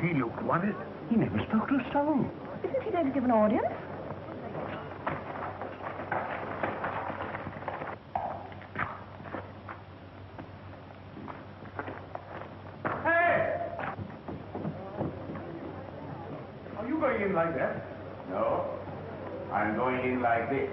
He looked worried. He never spoke to a soul. Isn't he going to give an audience? Hey! Are you going in like that? No, I'm going in like this.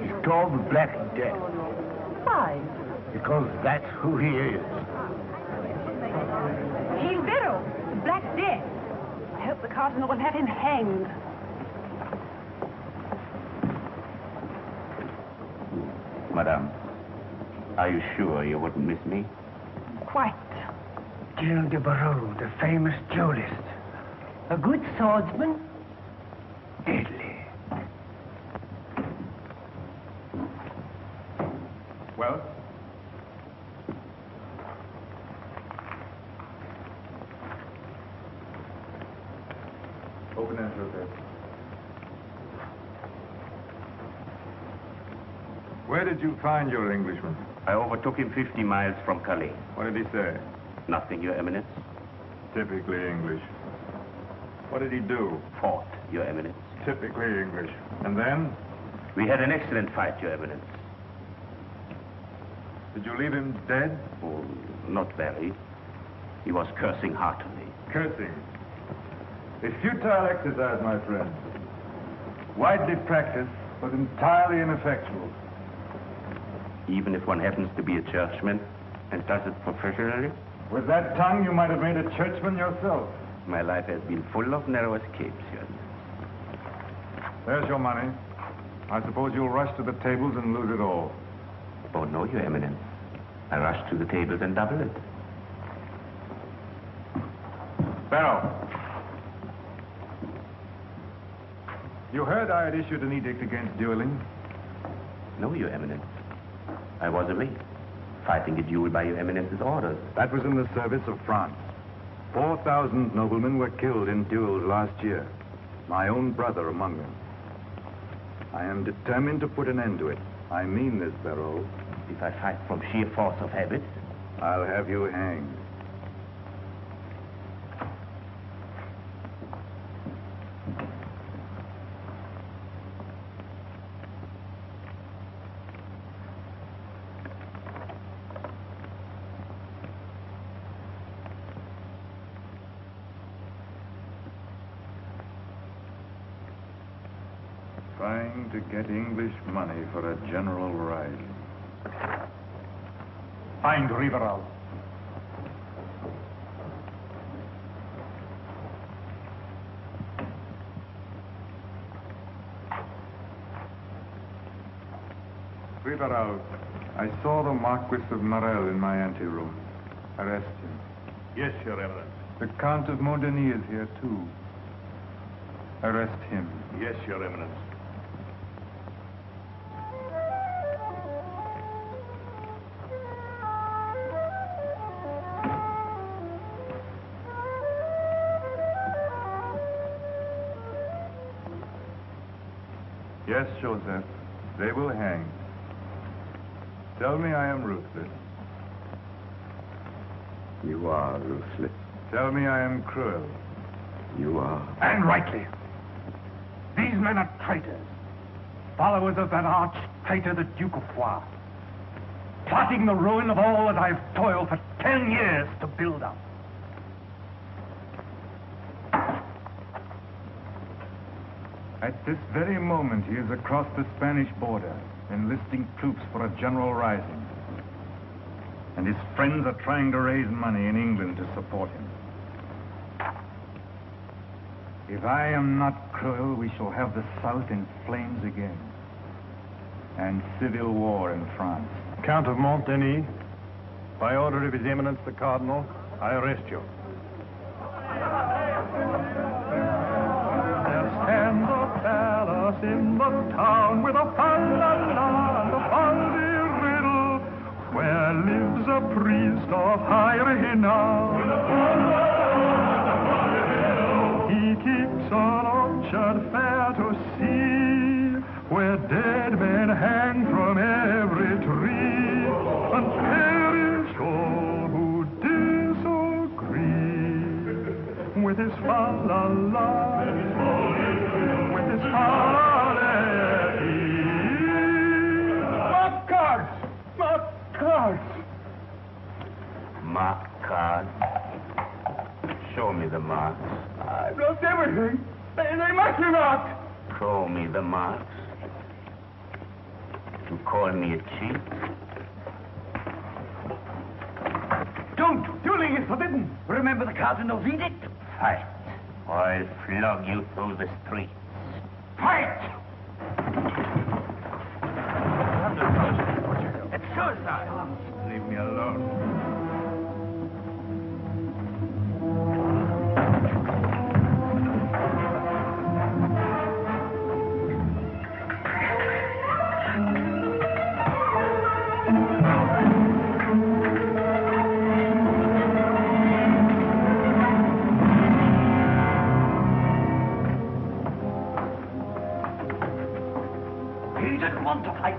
He's called the Black Death. Why? Because that's who he is. Il Vero, the Black Death. I hope the Cardinal will have him hanged. Madame, are you sure you wouldn't miss me? Quite. Gilles de Barreau, the famous duelist. A good swordsman, deadly. Well? Open and through there. Where did you find your Englishman? I overtook him 50 miles from Calais. What did he say? Nothing, Your Eminence. Typically English. What did he do? Fought, Your Eminence. Typically English. And then? We had an excellent fight, Your Eminence. Did you leave him dead? Oh, not very. He was cursing heartily. Cursing. A futile exercise, my friend. Widely practiced, but entirely ineffectual. Even if one happens to be a churchman and does it professionally? With that tongue, you might have made a churchman yourself. My life has been full of narrow escapes, Your Eminence. There's your money. I suppose you'll rush to the tables and lose it all. Oh, no, Your Eminence. I rushed to the tables and doubled it. Barrow. You heard I had issued an edict against dueling? No, Your Eminence. I was away, fighting a duel by Your Eminence's orders. That was in the service of France. 4,000 noblemen were killed in duels last year. My own brother among them. I am determined to put an end to it. I mean this, Barrow. If I fight from sheer force of habit, I'll have you hanged. trying to get English money for a general rising. Find Riverol. Riverol, I saw the Marquis of Morel in my anteroom. Arrest him. Yes, Your Eminence. The Count of Montdenis is here, too. Arrest him. Yes, Your Eminence. Yes, Joseph. They will hang. Tell me I am ruthless. You are ruthless. Tell me I am cruel. You are. And rightly. These men are traitors. Followers of that arch-traitor, the Duke of Foix. Plotting the ruin of all that I've toiled for 10 years to build up. At this very moment, he is across the Spanish border, enlisting troops for a general rising. And his friends are trying to raise money in England to support him. If I am not cruel, we shall have the South in flames again. And civil war in France. Count of Montdenis, by order of His Eminence the Cardinal, I arrest you. There stands a palace in the town with a fa-la-la and a fal-de-riddle, where lives a priest of high renown. He keeps an orchard fair to see, where dead men hang from every tree, and perish all who disagree with his fa-la-la, with his fa-la-la-la. Mark cards! Mark cards! Mark cards. Show me the marks. I've lost everything. They must be marked. Show me the marks. You call me a cheat? Don't! Dueling is forbidden. Remember the Cardinal's edict. Fight, or I'll flog you through the streets. Fight! It's suicide. Leave me alone.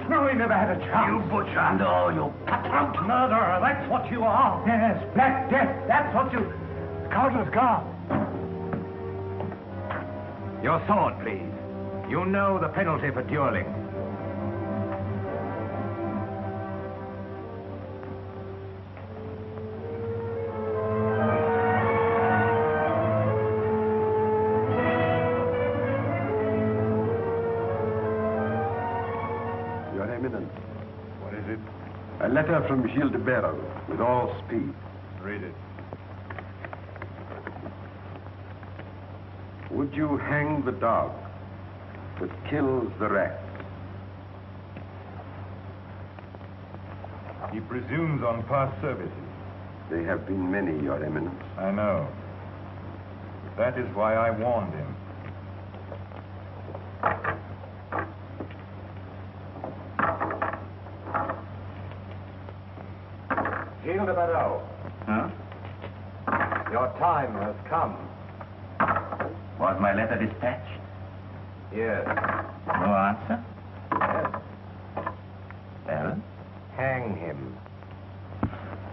No, he never had a chance. You butcher! No, you cutthroat murderer. That's what you are. Yes, Black Death. That's what you... The Cardinal's gone. Your sword, please. You know the penalty for dueling. Your Eminence. What is it? A letter from Gilles de Berel, with all speed. Read it. Would you hang the dog that kills the rat? He presumes on past services. They have been many, Your Eminence. I know. That is why I warned him. Gilles de Berel, Huh? your time has come. Was my letter dispatched? Yes. No answer? Yes. Well? Hang him.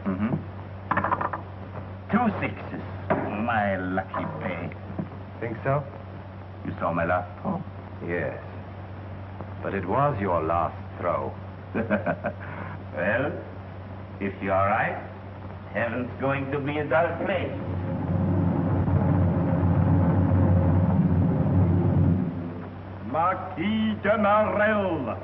Mm-hmm. 2 6s. My lucky pay. Think so? You saw my last throw? Yes. But it was your last throw. Well, if you're right, heaven's going to be a dull place. Marquis de Marel.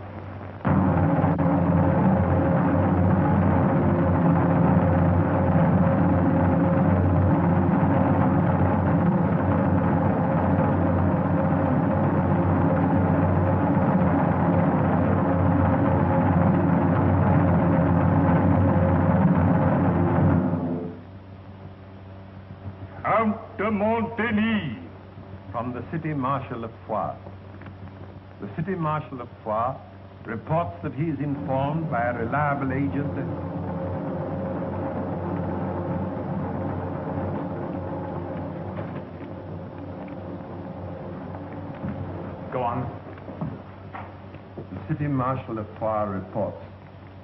Count de Montdenis. From the City Marshal of Foix. The City Marshal of Foix reports that he is informed by a reliable agent that... Go on. The City Marshal of Foix reports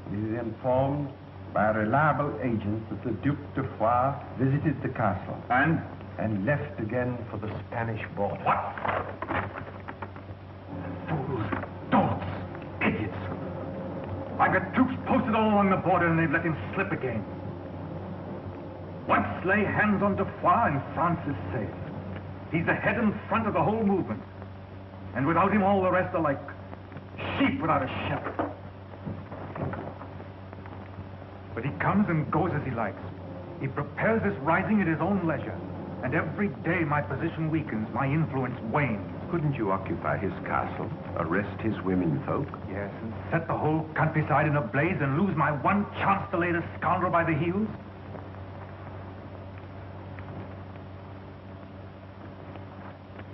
that he is informed by a reliable agent that the Duc de Foix visited the castle. And left again for the Spanish border. What? Fools, dogs, idiots. I've got troops posted all along the border and they've let him slip again. Once lay hands on de Foix and France is safe. He's the head and front of the whole movement. And without him, all the rest are like sheep without a shepherd. But he comes and goes as he likes. He prepares this rising at his own leisure. And every day my position weakens, my influence wanes. Couldn't you occupy his castle, arrest his women folk? Yes, and set the whole countryside in a blaze and lose my one chance to lay the scoundrel by the heels?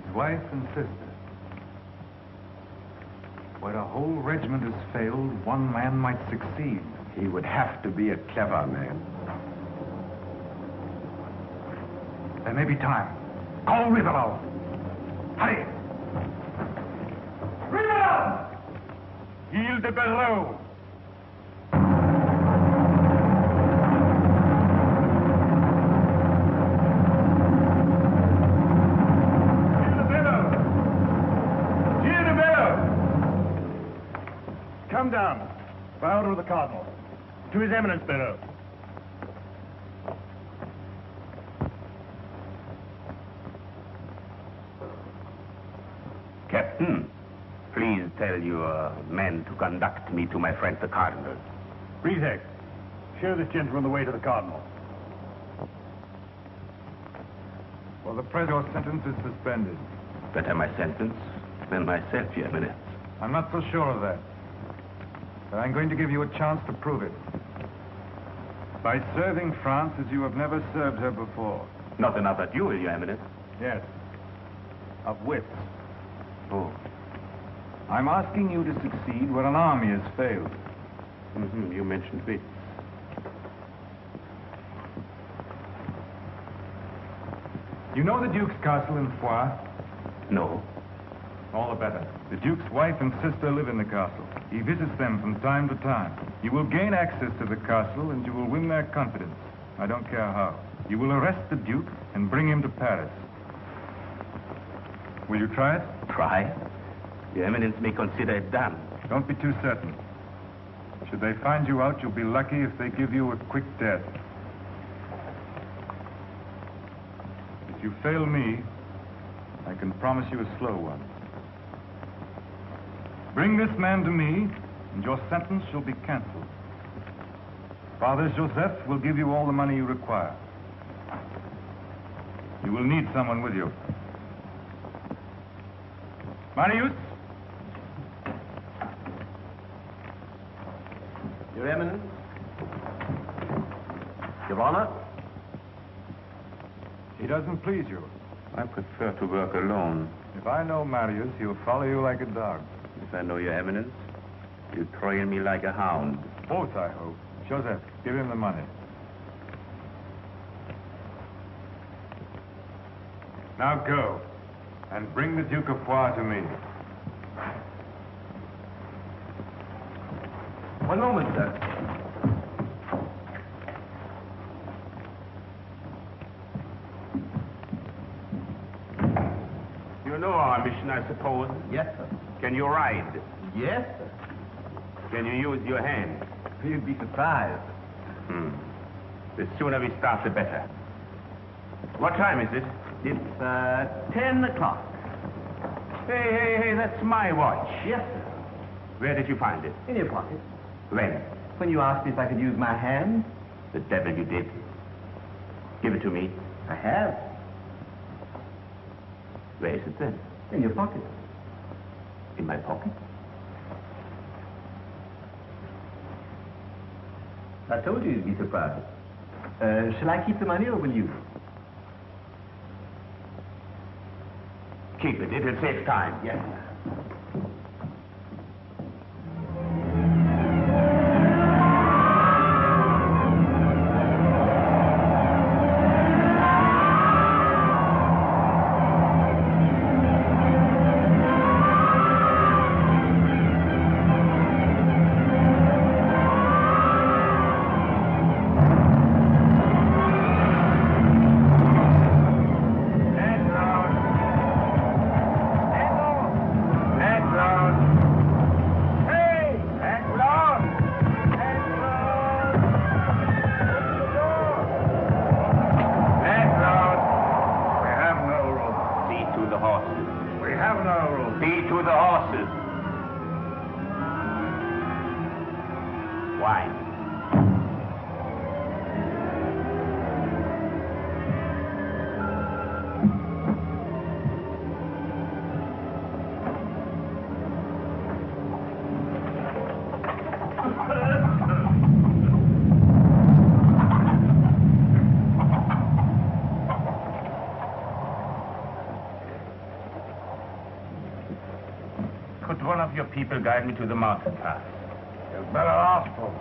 His wife and sister. Where a whole regiment has failed, one man might succeed. He would have to be a clever man. There may be time. Call Riverol. Hurry! Riverol! Ile de Belleau. Come down. By order of the Cardinal. To His Eminence, Belleau. Captain, please tell your men to conduct me to my friend the Cardinal. Prefect, show this gentleman the way to the Cardinal. For the present, your sentence is suspended. Better my sentence than myself, Your Eminence. I'm not so sure of that. But I'm going to give you a chance to prove it. By serving France as you have never served her before. Not another duel, Your Eminence. Yes. Of wits. Oh. I'm asking you to succeed where an army has failed. You mentioned wits. You know the Duke's castle in Foix? No. All the better. The Duke's wife and sister live in the castle. He visits them from time to time. You will gain access to the castle and you will win their confidence. I don't care how. You will arrest the Duke and bring him to Paris. Will you try it? Try? Your Eminence may consider it done. Don't be too certain. Should they find you out, you'll be lucky if they give you a quick death. If you fail me, I can promise you a slow one. Bring this man to me, and your sentence shall be canceled. Father Joseph will give you all the money you require. You will need someone with you. Marius? Your Eminence? Your Honor? He doesn't please you. I prefer to work alone. If I know Marius, he'll follow you like a dog. If I know Your Eminence, you trail me like a hound. Both, I hope. Joseph, give him the money. Now go, and bring the Duke of Foix to me. One moment, sir. You know our mission, I suppose. Yes, sir. Can you ride? Yes, sir. Can you use your hands? You'd be surprised. The sooner we start, the better. What time is it? It's 10 o'clock. Hey, that's my watch. Yes, sir. Where did you find it? In your pocket. When? When you asked me if I could use my hand. The devil you did. Give it to me. I have. Where is it then? In your pocket. In my pocket? I told you you'd be surprised. Shall I keep the money or will you? Keep it. It'll save time. Yes, sir. Could one of your people guide me to the mountain pass? You'd better ask for it.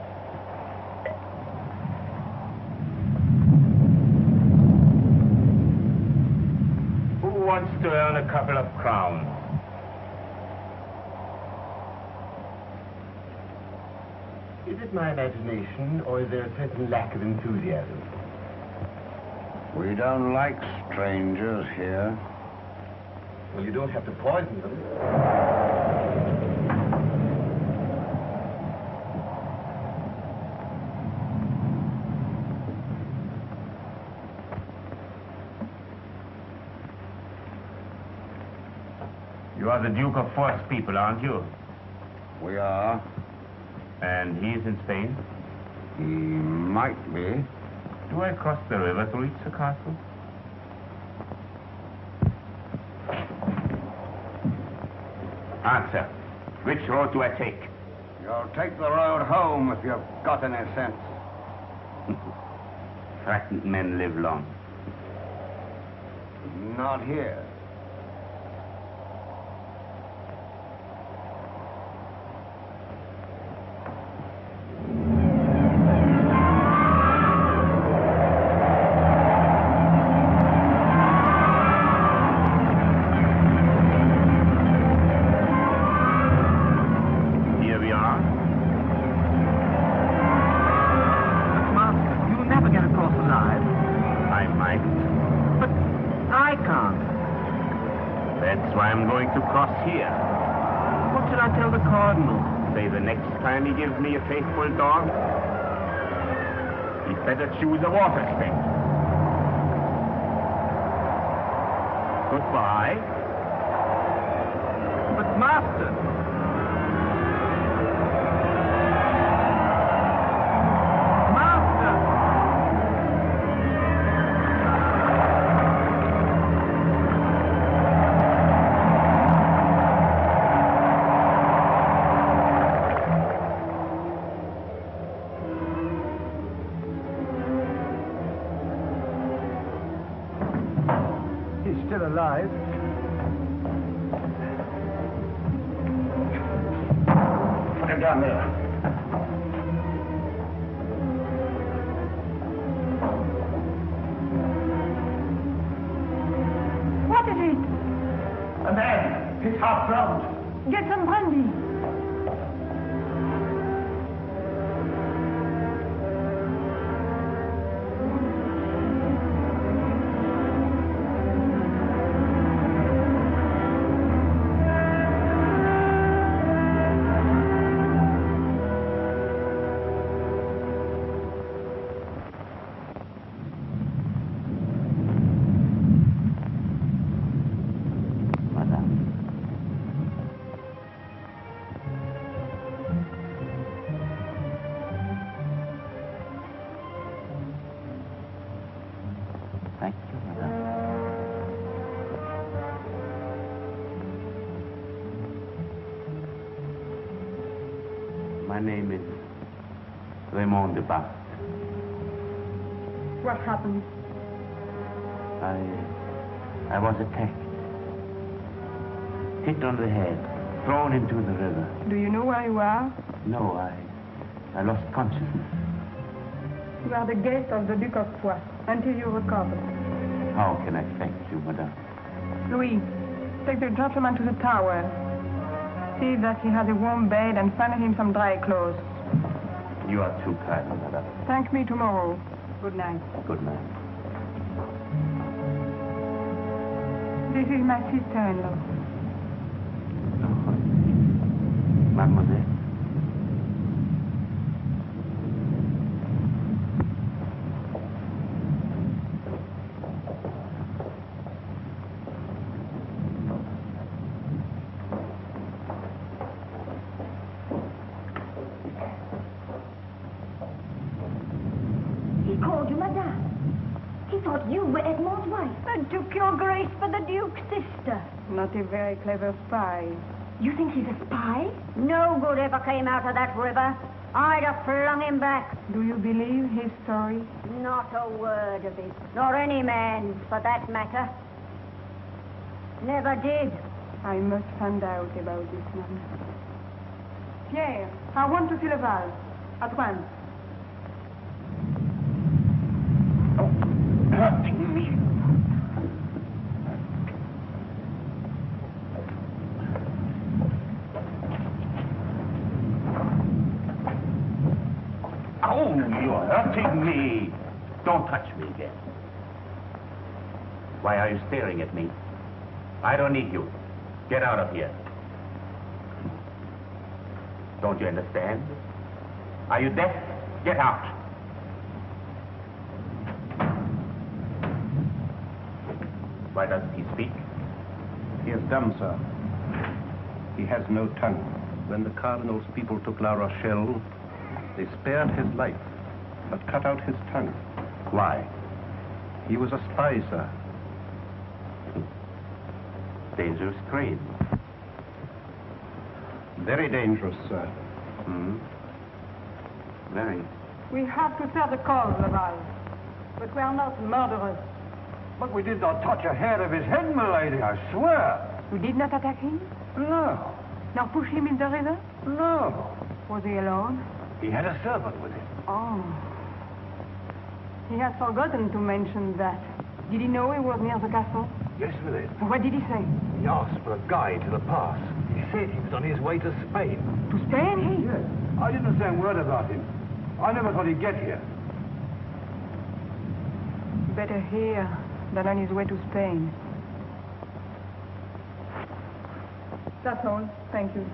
Who wants to earn a couple of crowns? Is it my imagination or is there a certain lack of enthusiasm? We don't like strangers here. Well, you don't have to poison them. You are the Duke of Force people, aren't you? We are. And he's in Spain? He might be. Do I cross the river to reach the castle? Answer. Which road do I take? You'll take the road home if you've got any sense. Frightened men live long. Not here. Here. What should I tell the Cardinal? Say the next time he gives me a faithful dog, he'd better choose a water spring. Goodbye. But Master... alive. Put him down there. What is it? A man. He's half drowned. Get some brandy. My name is Raymond de Barthes. What happened? I was attacked. Hit on the head, thrown into the river. Do you know where you are? No, I lost consciousness. You are the guest of the Duke of Poix until you recover. How can I thank you, madame? Louis, take the gentleman to the tower. See that he has a warm bed and find him some dry clothes. You are too kind, madame. Thank me tomorrow. Good night. Good night. This is my sister-in-law. Mademoiselle? He called you madame. He thought you were Edmond's wife. And took your grace for the Duke's sister. Not a very clever spy. You think he's a spy? No good ever came out of that river. I'd have flung him back. Do you believe his story? Not a word of it. Nor any man's, for that matter. Never did. I must find out about this man. Pierre, I want to see Laval. At once. Oh, you're hurting me. Don't touch me again. Why are you staring at me? I don't need you. Get out of here. Don't you understand? Are you deaf? Get out. Why doesn't he speak? He is dumb, sir. He has no tongue. When the Cardinal's people took La Rochelle, they spared his life, but cut out his tongue. Why? He was a spy, sir. Dangerous trade. Very dangerous, sir. Very. We have to serve the cause, Laval. But we are not murderers. But we did not touch a hair of his head, milady, I swear. We did not attack him? No, Nor push him in the river? no. Was he alone? He had a servant with him. Oh. He has forgotten to mention that. Did he know he was near the castle? Yes, milady. What did he say? He asked for a guide to the pass. He said he was on his way to Spain. To Spain? Yes. I didn't say a word about him. I never thought he'd get here. Better here than on his way to Spain. That's all. Thank you.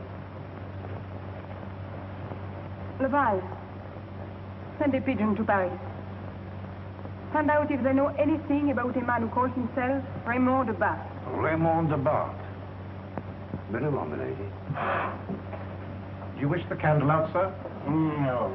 Laval, send a pigeon to Paris. Find out if they know anything about a man who calls himself Raymond de Barthes. Raymond de Barthes. Very well, milady. Do you wish the candle out, sir? No.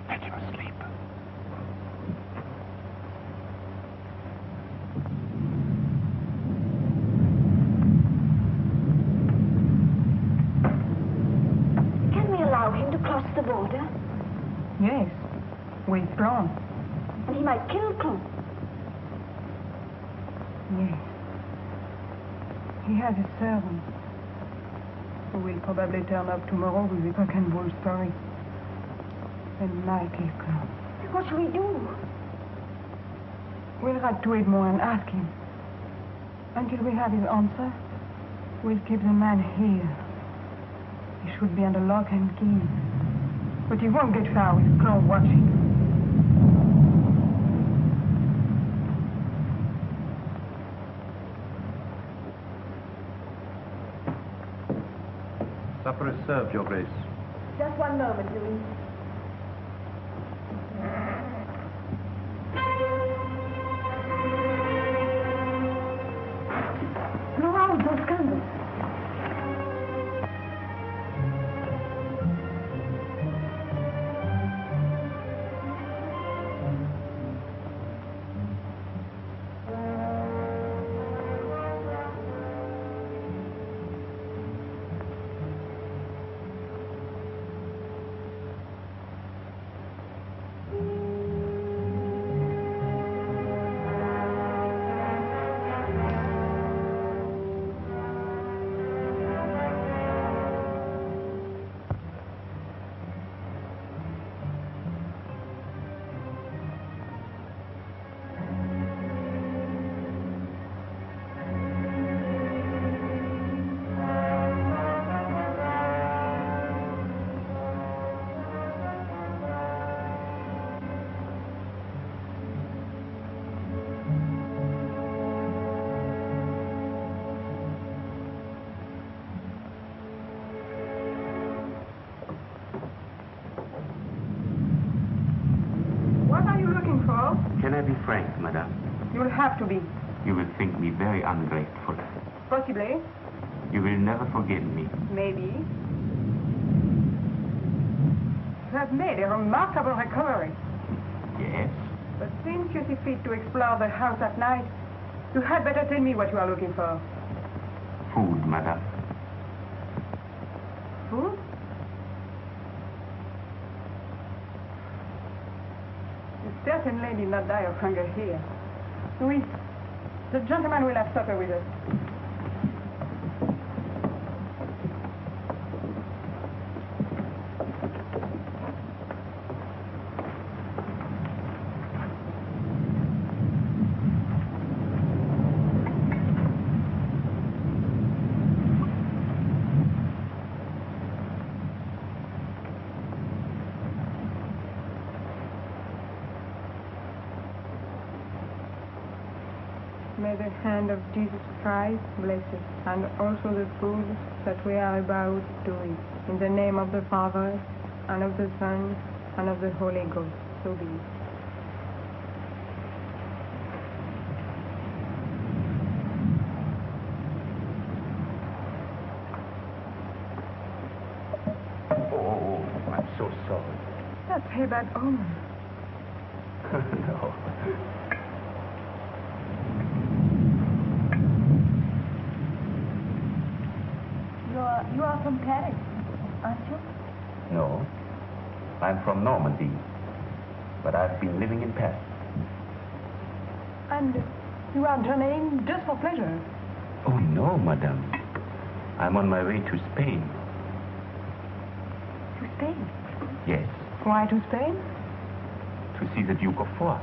Let him sleep. Can we allow him to cross the border? Yes, with Blanc. And he might kill Clon. Yes. He has a servant who will probably turn up tomorrow with a cock and bull story. And might kill Clon. What shall we do? We'll write to Edmond and ask him. Until we have his answer, we'll keep the man here. He should be under lock and key. But he won't get far with Clon watching. Supper is served, Your Grace. Just one moment, Louis. Blow out those candles. looking for? Can I be frank, madame? You'll have to be. You will think me very ungrateful. Possibly. You will never forgive me. Maybe. You have made a remarkable recovery. Yes? But since you see fit to explore the house at night, you had better tell me what you are looking for. Food, madame. Food? You certainly did not die of hunger here. Oui. The gentleman will have supper with us. May the hand of Jesus Christ bless us, and also the food that we are about to eat. In the name of the Father, and of the Son, and of the Holy Ghost. So be it. Oh, I'm so sorry. That's a bad omen. No. You are from Paris, aren't you? No. I'm from Normandy. But I've been living in Paris. And you are journeying just for pleasure? Oh, no, madame. I'm on my way to Spain. To Spain? Yes. Why to Spain? To see the Duke of Foix.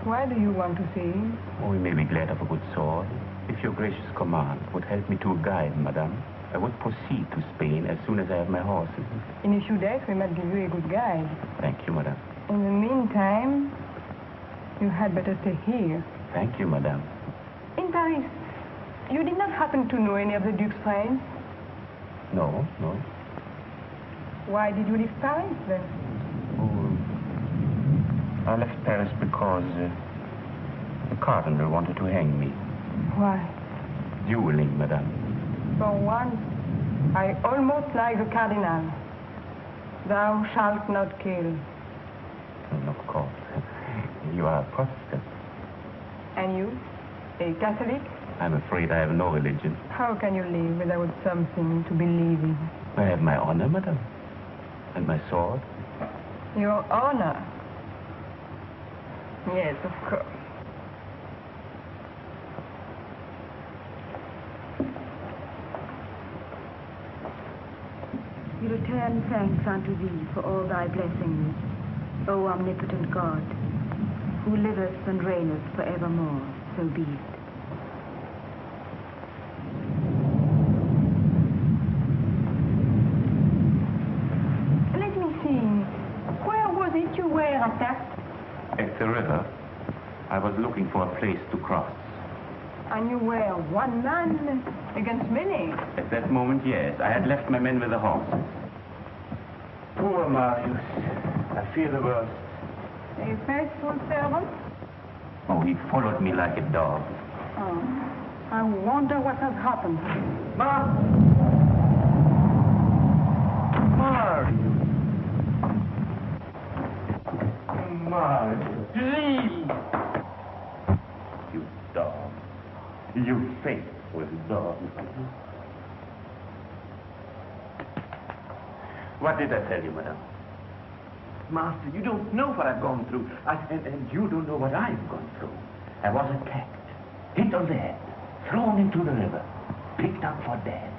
Why do you want to see him? Oh, he may be glad of a good sword. If your gracious command would help me to a guide, madame, I would proceed to Spain as soon as I have my horses. In a few days, we might give you a good guide. Thank you, madame. In the meantime, you had better stay here. Thank you, madame. In Paris, you did not happen to know any of the Duke's friends? No, no. Why did you leave Paris, then? Oh, I left Paris because the cardinal wanted to hang me. Why? Dueling, madame. For once, I almost like the cardinal. Thou shalt not kill. Of course. You are a Protestant. And you? A Catholic? I'm afraid I have no religion. How can you live without something to believe in? I have my honor, madame. And my sword. Your honor? Yes, of course. We return thanks unto thee for all thy blessings, O omnipotent God, who liveth and reigneth forevermore. So be it. Let me see. Where was it you were at that? At the river, I was looking for a place to cross. And you were one man against many. At that moment, yes. I had left my men with the horses. Poor Marius. I fear the worst. A faithful servant? Oh, he followed me like a dog. Oh, I wonder what has happened. Marius! Marius, please! You dog. You faithful dog. What did I tell you, madame? Master, you don't know what I've gone through. And you don't know what I've gone through. I was attacked, hit on the head, thrown into the river, picked up for dead.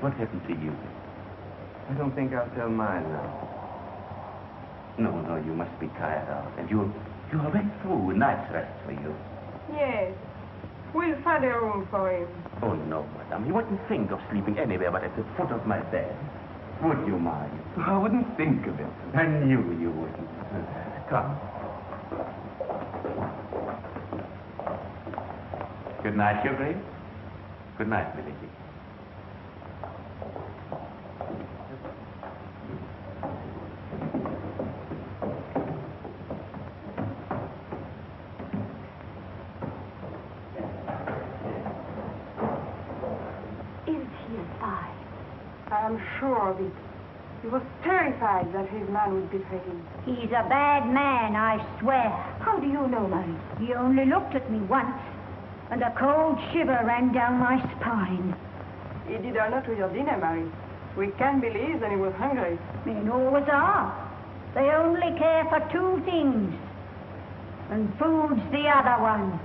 What happened to you? I don't think I'll tell mine now. No, you must be tired out. And you are wet through. A night's rest for you. Yes. We'll find a room for him. Oh, no, madame. He wouldn't think of sleeping anywhere but at the foot of my bed. Would you, Marius? I wouldn't think of it. I knew you wouldn't. Come. Good night, Your Grace. Good night, milady. sure of it. He was terrified that his man would betray him. He's a bad man, I swear. How do you know, Marie? He only looked at me once, and a cold shiver ran down my spine. He did not with your dinner, Marie. We can believe that he was hungry. Men always are. They only care for two things, and food's the other one.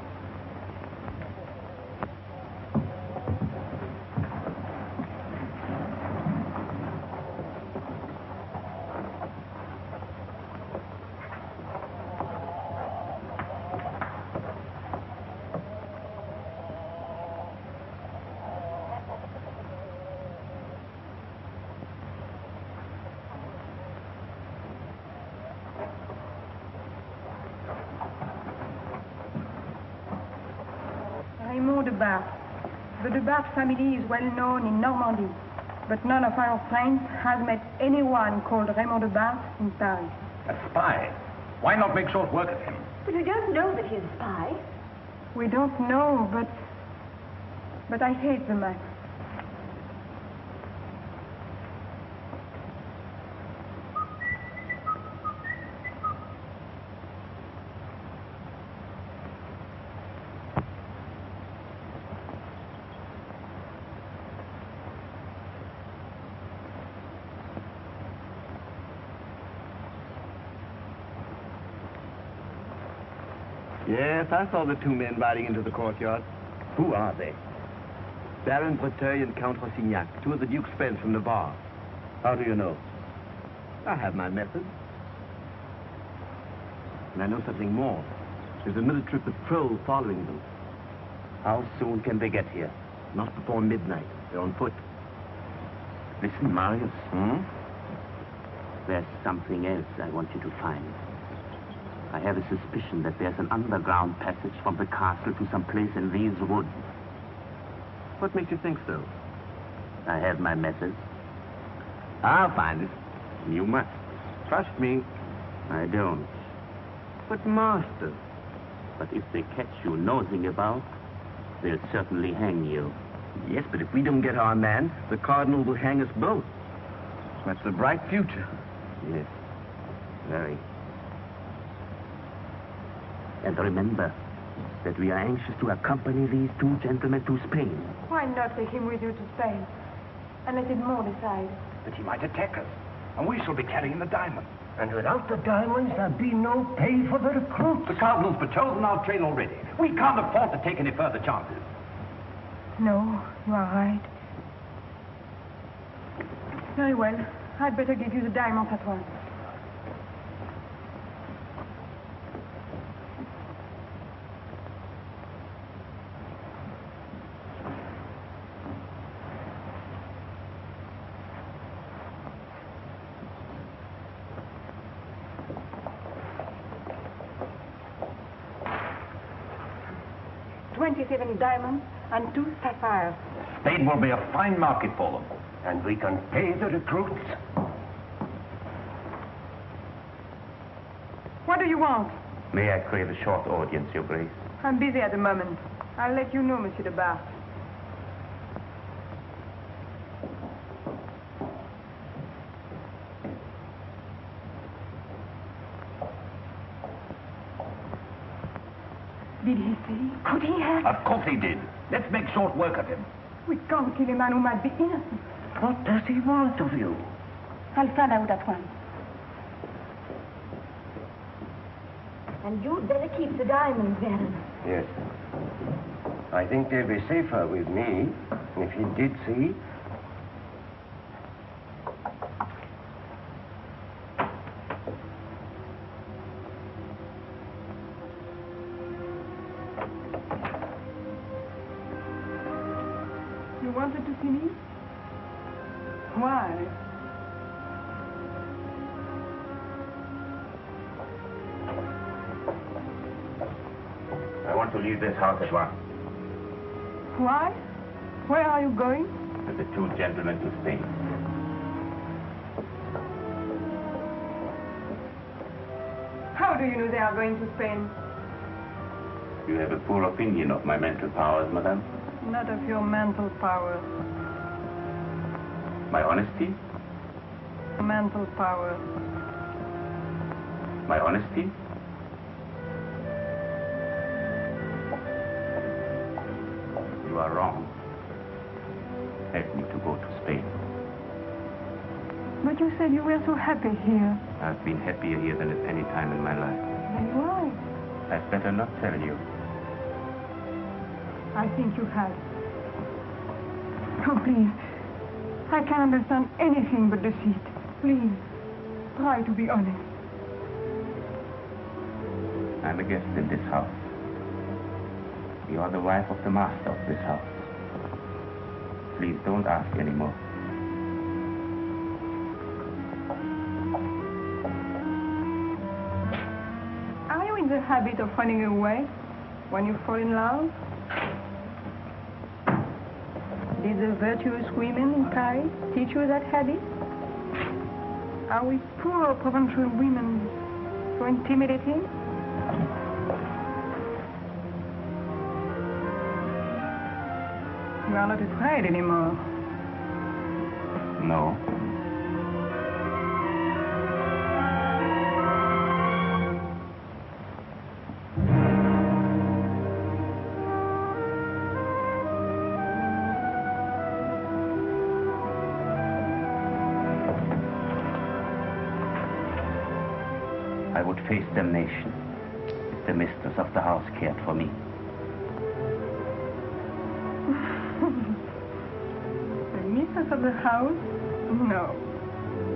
The de Barth family is well known in Normandy, but none of our friends has met anyone called Raymond de Barth in Paris. A spy? Why not make short work of him? But we don't know that he's a spy. We don't know, but I hate the man. Yes, I saw the two men riding into the courtyard. Who are they? Baron Breteuil and Count Rossignac, two of the Duke's friends from Navarre. How do you know? I have my methods. And I know something more. There's a military patrol following them. How soon can they get here? Not before midnight. They're on foot. Listen, Marius. There's something else I want you to find. I have a suspicion that there's an underground passage from the castle to some place in these woods. What makes you think so? I have my methods. I'll find it. You must. Trust me. I don't. But, Master... But if they catch you nosing about, they'll certainly hang you. Yes, but if we don't get our man, the Cardinal will hang us both. That's a bright future. Yes, very. And remember that we are anxious to accompany these two gentlemen to Spain. Why not take him with you to Spain and let Edmond decide? But he might attack us, and we shall be carrying the diamonds. And without the diamonds, there'd be no pay for the recruits. The Cardinal's betrothed our train already. We can't afford to take any further chances. No, you are right. Very well. I'd better give you the diamonds at once. $27 diamonds and 2 sapphires. Spain will be a fine market for them. And we can pay the recruits. What do you want? May I crave a short audience, Your Grace? I'm busy at the moment. I'll let you know, Monsieur de Barth. Did he say? Could he have? Of course he did. Let's make short work of him. We can't kill a man who might be innocent. What does he want of you? I'll find out at once. And you'd better keep the diamonds, Baron. Yes. I think they'll be safer with me. If he did see... You wanted to see me? Why? I want to leave this house at once. Why? Where are you going? With the two gentlemen to Spain. How do you know they are going to Spain? You have a poor opinion of my mental powers, madame. Not of your mental powers. My honesty? mental power. My honesty? You are wrong. Help me to go to Spain. But you said you were so happy here. I've been happier here than at any time in my life. Then why? I'd better not tell you. I think you had. Oh, please. I can't understand anything but deceit. Please, try to be honest. I'm a guest in this house. You are the wife of the master of this house. Please don't ask anymore. Are you in the habit of running away when you fall in love? Did the virtuous women in Paris teach you that habit? Are we poor provincial women so intimidating? You are not afraid anymore. No. I would face damnation if the mistress of the house cared for me. The mistress of the house? No.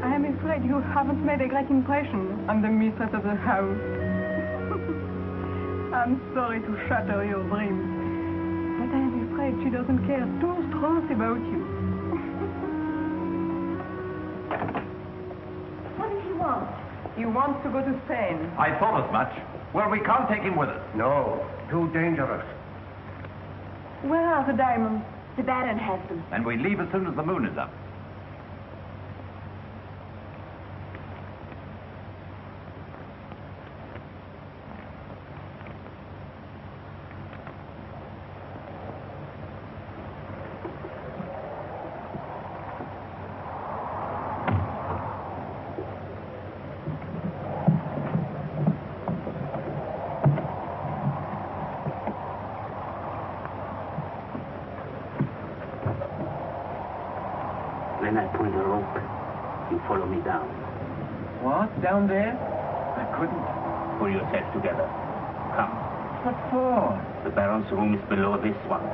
I am afraid you haven't made a great impression on the mistress of the house. I'm sorry to shatter your dreams, but I am afraid she doesn't care two straws about you. What does he want? He wants to go to Spain. I thought as much. Well, we can't take him with us. No, too dangerous. Where are the diamonds? The Baron has them. And we leave as soon as the moon is up. When I pull the rope, you follow me down. What? Down there? I couldn't. Pull yourself together. Come. What for? The Baron's room is below this one.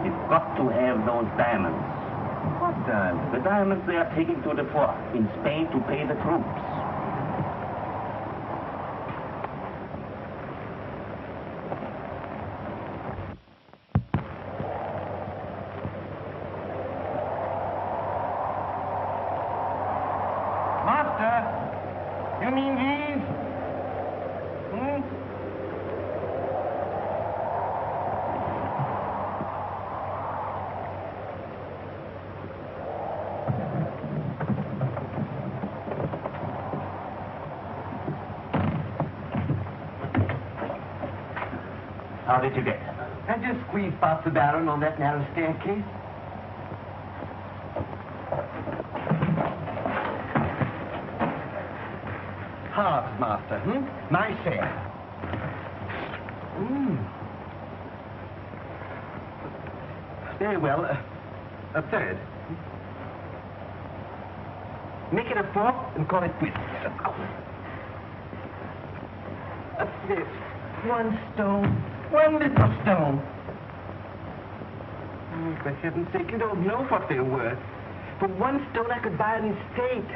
You've got to have those diamonds. What diamond? The diamonds they are taking to the fort in Spain to pay the troops. You mean these? How did you get? I just squeezed past the Baron on that narrow staircase. Halves, Master, My share. Very well, a third. Make it a fourth and call it quits. A fifth. One stone. One little stone. Oh, for heaven's sake, you don't know what they're worth. For one stone I could buy an estate.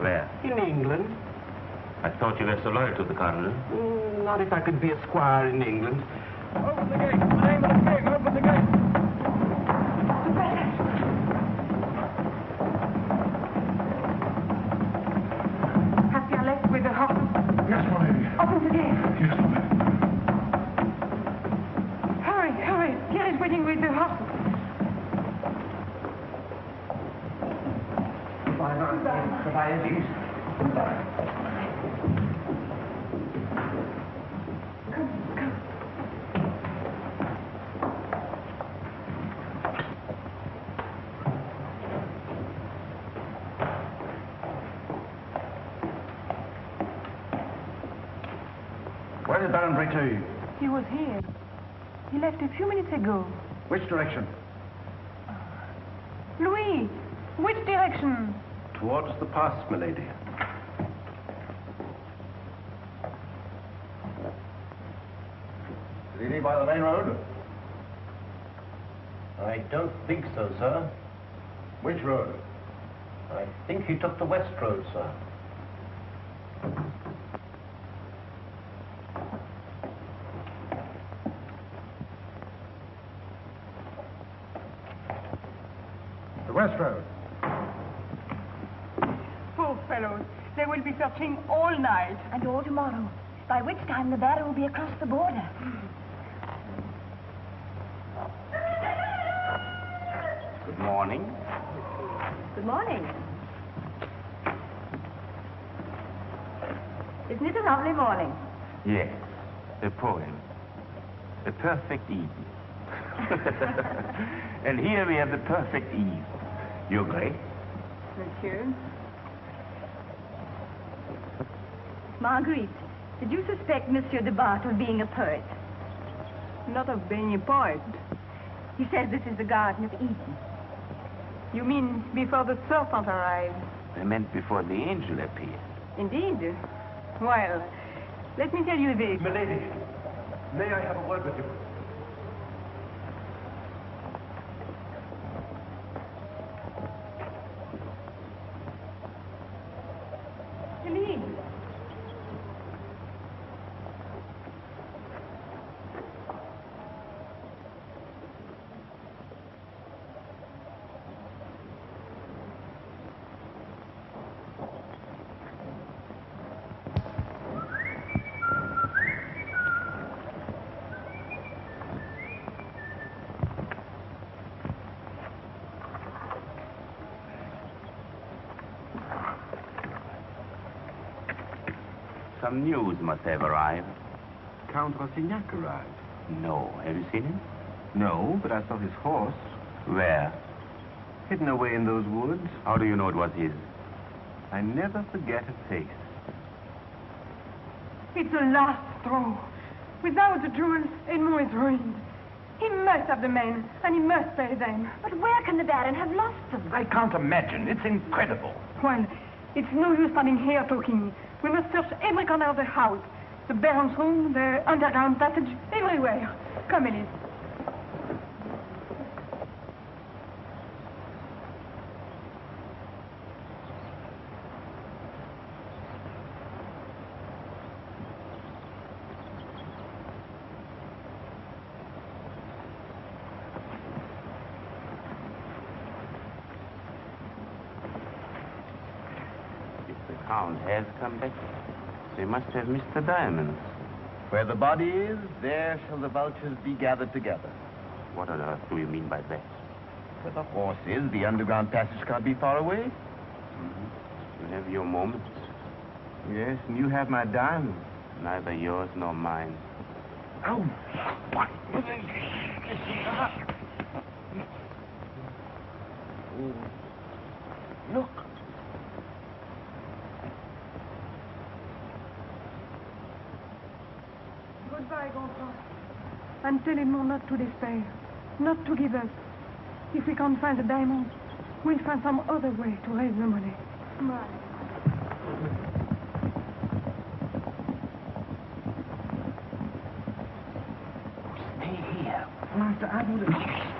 Where? In England. I thought you were so loyal to the Cardinal. Not if I could be a squire in England. Open the gate! In the name of the king, open the gate! Have you left with the horses? Yes, my lady. Open the gate. Yes, my lady. Hurry, hurry. Pierre is waiting with the horses. Goodbye, ladies. Where did Baron Breteuil? He was here. He left a few minutes ago. Which direction? Louis, which direction? Towards the pass, milady. Did he leave by the main road? I don't think so, sir. Which road? I think he took the west road, sir. The west road. Poor fellows. They will be searching all night. And all tomorrow, by which time the baron will be across the border. Good morning. Good morning. Isn't it a lovely morning? Yes, a poem. A perfect Eden. And here we have the perfect Eve. Your Grace? Monsieur. Marguerite, did you suspect Monsieur de Bart of being a poet? Not of being a poet. He says this is the Garden of Eden. You mean before the serpent arrived? I meant before the angel appeared. Indeed. Well, let me tell you this. Milady, may I have a word with you? Philippe. Some news must have arrived. Count Rastignac arrived. No. Have you seen him? No, but I saw his horse Where? hidden away in those woods. How do you know it was his? I never forget a face. It's the last straw. Without the jewels, Edmond is ruined. He must have the men, and he must pay them. But where can the baron have lost them? I can't imagine. It's incredible. Well, it's no use standing here talking. We must search every corner of the house. The baron's room, the underground passage, everywhere. Come, Elise. The Count has come back. They must have missed the diamonds. Where the body is, there shall the vultures be gathered together. What on earth do you mean by that? Where the horse is, the underground passage can't be far away. You have your moments. Yes, and you have my diamond. Neither yours nor mine. Oh, what? Look. Goodbye, Gontran. And tell Edmond not to despair, not to give up. If we can't find the diamonds, we'll find some other way to raise the money. Bye. Stay here. Master, I would have...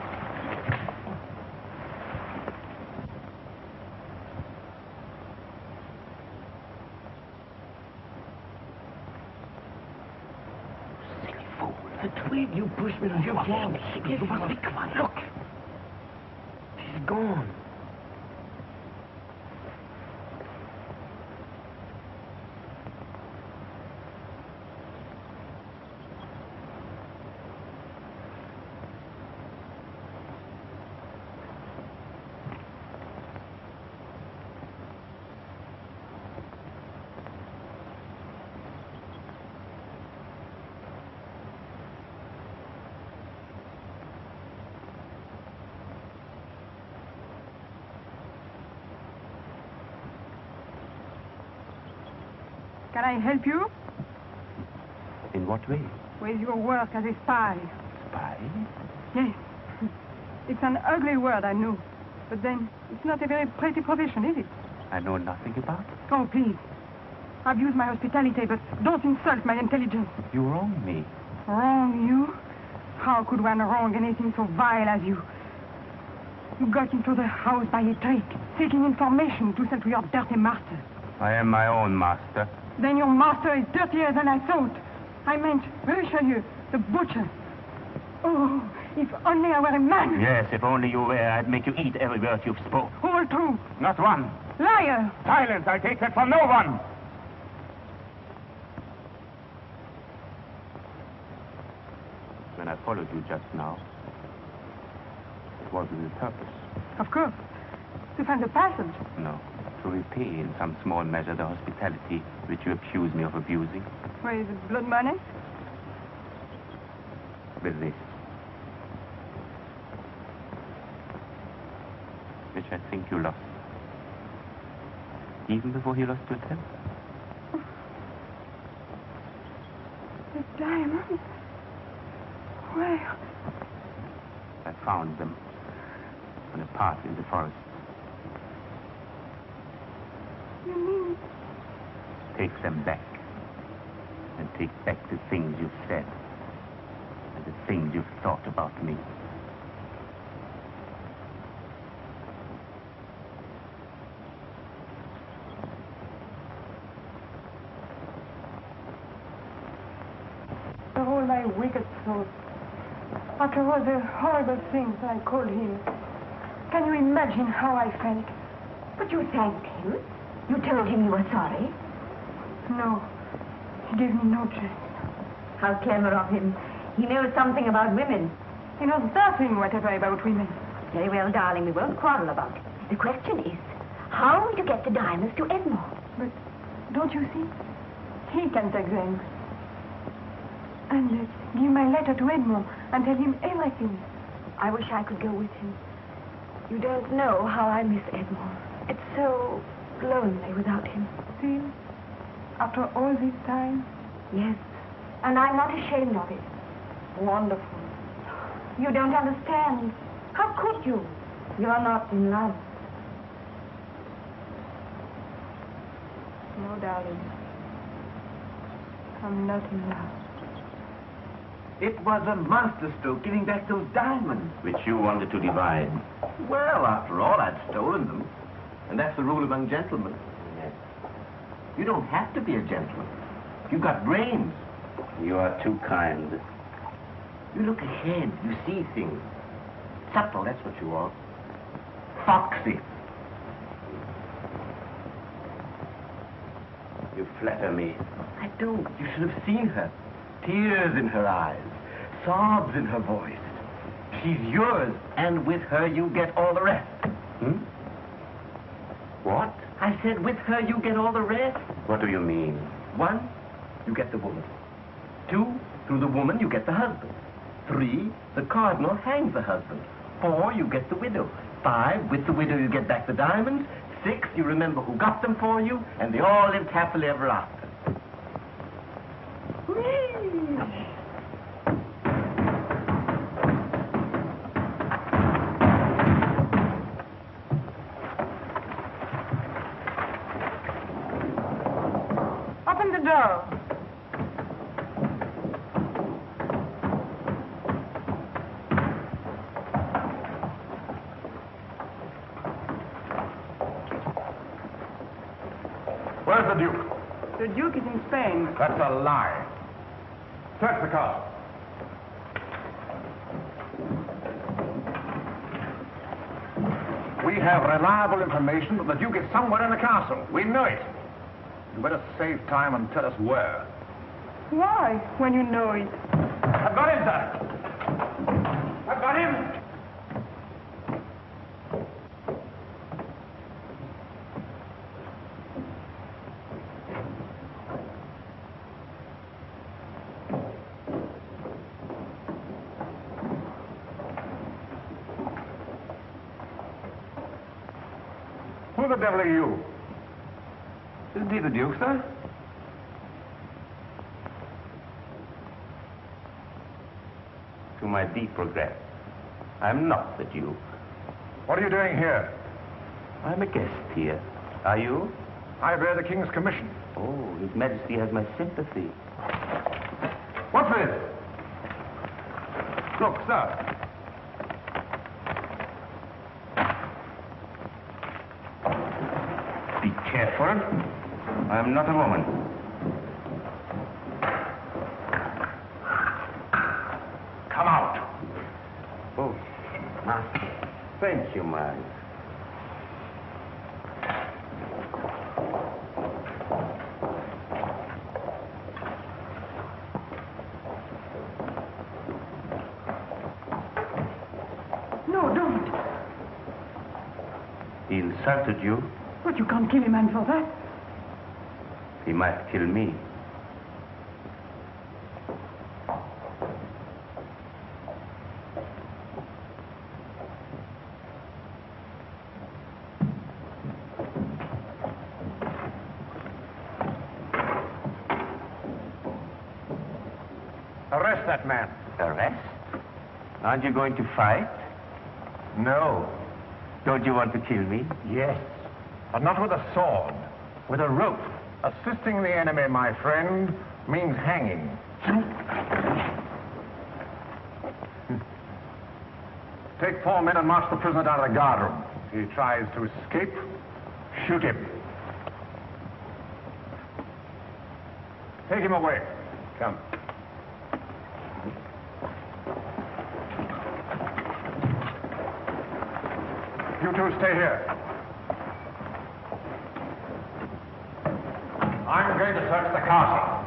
The twig you pushed me to your wall. You must be quiet. Look. She's gone. Can I help you? In what way? With your work as a spy. Spy? Yes. It's an ugly word, I know. But then, it's not a very pretty profession, is it? I know nothing about it. Oh, please. I've used my hospitality, but don't insult my intelligence. You wrong me. Wrong you? How could one wrong anything so vile as you? You got into the house by a trick, seeking information to sell to your dirty master. I am my own master. Then your master is dirtier than I thought. I meant Richelieu, the butcher. Oh, if only I were a man. Yes, if only you were, I'd make you eat every word you've spoke. All true. Not one. Liar. Silence, I take that from no one. When I followed you just now, it was with a purpose. Of course. To find the passage. No. To repay in some small measure the hospitality which you accuse me of abusing. With blood money? With this. Which I think you lost. Even before you lost your temper. The diamonds? Where? I found them on a path in the forest. You mean? Take them back. And take back the things you've said. And the things you've thought about me. For all my wicked thoughts, after all the horrible things I called him, can you imagine how I felt? But you thanked him. You told him you were sorry. No, he gave me no chance. How clever of him. He knows something about women. He knows nothing whatever about women. Very well, darling, we won't quarrel about it. The question is, how will you get the diamonds to Edmond? But don't you see? He can take them. And give my letter to Edmond and tell him everything. I wish I could go with him. You don't know how I miss Edmond. It's so lonely without him. Still, after all this time? Yes, and I'm not ashamed of it. Wonderful. You don't understand. How could you? You're not in love. No, darling. I'm not in love. It was a masterstroke giving back those diamonds. Which you wanted to divide. Well, after all, I'd stolen them. And that's the rule among gentlemen. Yes. You don't have to be a gentleman. You've got brains. You are too kind. You look ahead. You see things. Subtle, that's what you are. Foxy. You flatter me. I don't. You should have seen her. Tears in her eyes. Sobs in her voice. She's yours, and with her you get all the rest. Hmm? What? I said with her you get all the rest. What do you mean? 1, you get the woman. 2, through the woman you get the husband. 3, the cardinal hangs the husband. 4, you get the widow. 5, with the widow you get back the diamonds. 6, you remember who got them for you, and they all lived happily ever after. Open the door. Where's the Duke? The Duke is in Spain. That's a lie. Search the castle. We have reliable information that the Duke is somewhere in the castle. We know it. You better save time and tell us where. Why, when you know it? I've got him, sir. I've got him. Who the devil are you? Isn't he the Duke, sir? to my deep regret. I'm not the Duke. What are you doing here? I'm a guest here. Are you? I bear the King's commission. Oh, His Majesty has my sympathy. What's this? Look, sir. Be careful. I'm not a woman. Come out. Oh, Master. Thank you, man. No, don't. He insulted you. But you can't kill a man for that. He might kill me. Arrest that man. Arrest? Aren't you going to fight? No. Don't you want to kill me? Yes. But not with a sword. With a rope. Assisting the enemy, my friend, means hanging. Take 4 men and march the prisoner down to the guardroom. If he tries to escape, shoot him. Take him away. Come. You two stay here. I'm going to search the castle.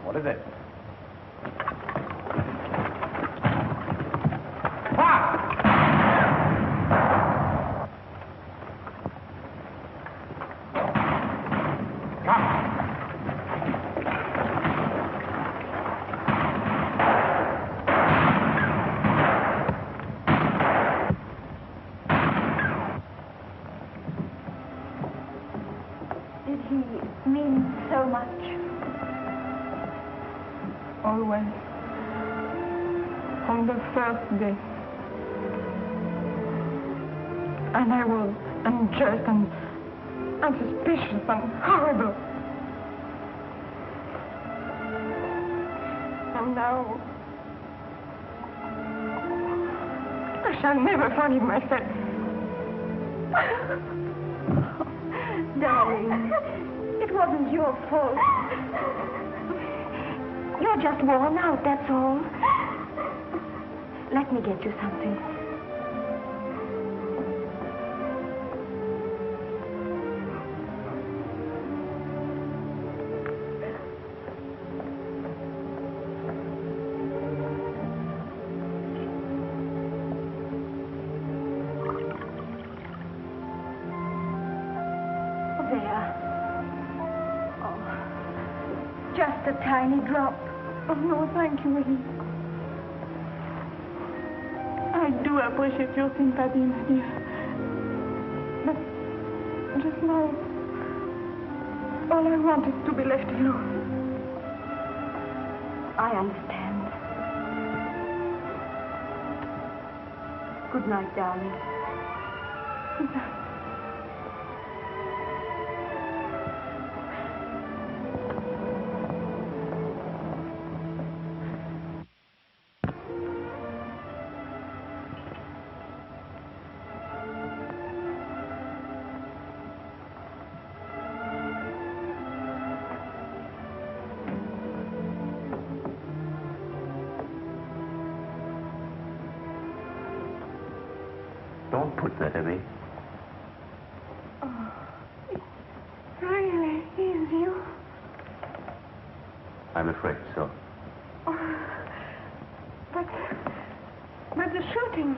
What is it? Did he mean so much? Always. From the first day. And I was unjust and unsuspicious and horrible. And now I shall never forgive myself. Darling, it wasn't your fault. You're just worn out, that's all. Let me get you something. Just a tiny drop. Oh, no, thank you, Willie. I do appreciate your sympathy, my dear. But just now, all I want is to be left alone. I understand. Good night, darling. Good night. Don't put that away. Oh, it really is you? I'm afraid so. Oh, but the shooting.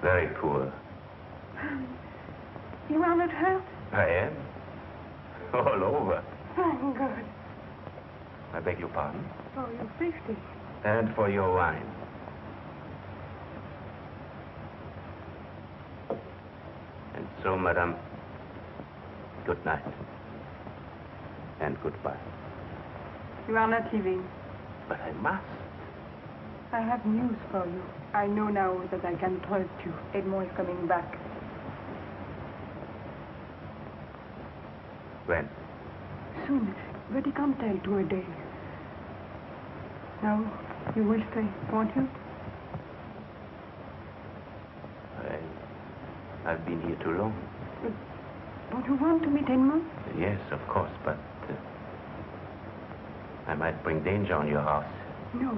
Very poor. You are not hurt? I am. All over. Thank God. I beg your pardon. For your safety. And for your wine. So, madame, good night. And goodbye. You are not leaving. But I must. I have news for you. I know now that I can trust you. Edmond is coming back. When? Soon, but he can't tell to a day. Now, you will stay, won't you? I've been here too long. But don't you want to meet Edmond? Yes, of course, but I might bring danger on your house. No.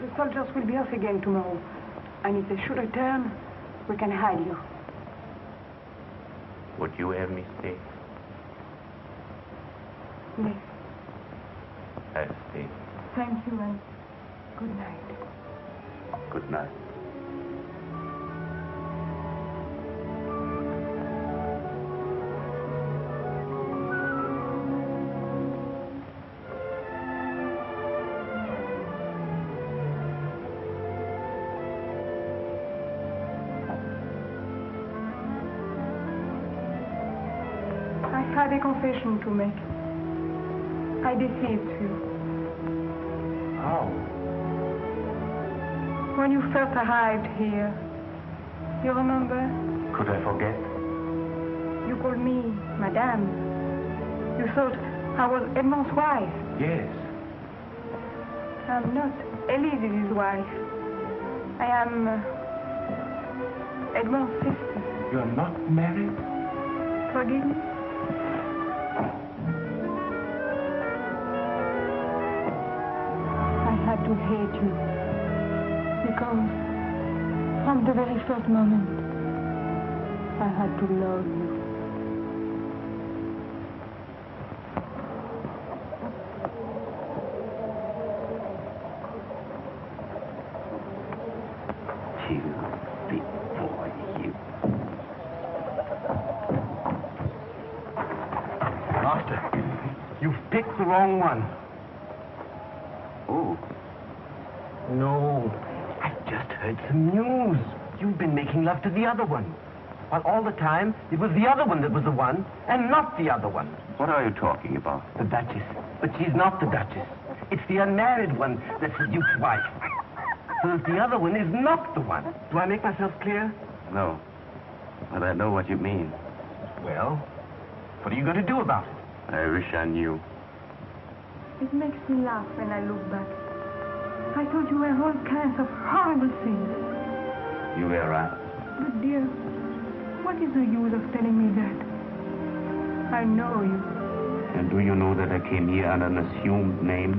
The soldiers will be off again tomorrow. And if they should return, we can hide you. Would you have me stay? Yes. I'll stay. Thank you, and good night. Good night. I had a confession to make. I deceived you. How? When you first arrived here, you remember? Could I forget? You called me Madame. You thought I was Edmond's wife. Yes. I'm not Elise is his wife. I am Edmond's sister. You're not married? Forgive me? I had to hate you. Because from the very first moment, I had to love you. You've picked the wrong one. Oh. No, I've just heard some news. You've been making love to the other one. While all the time, it was the other one that was the one, and not the other one. What are you talking about? The Duchess. But she's not the Duchess. It's the unmarried one that's the Duke's wife. So that the other one is not the one. Do I make myself clear? No. But I know what you mean. Well, what are you going to do about it? I wish I knew. It makes me laugh when I look back. I thought you were all kinds of horrible things. You were right. But dear, what is the use of telling me that? I know you. And do you know that I came here under an assumed name?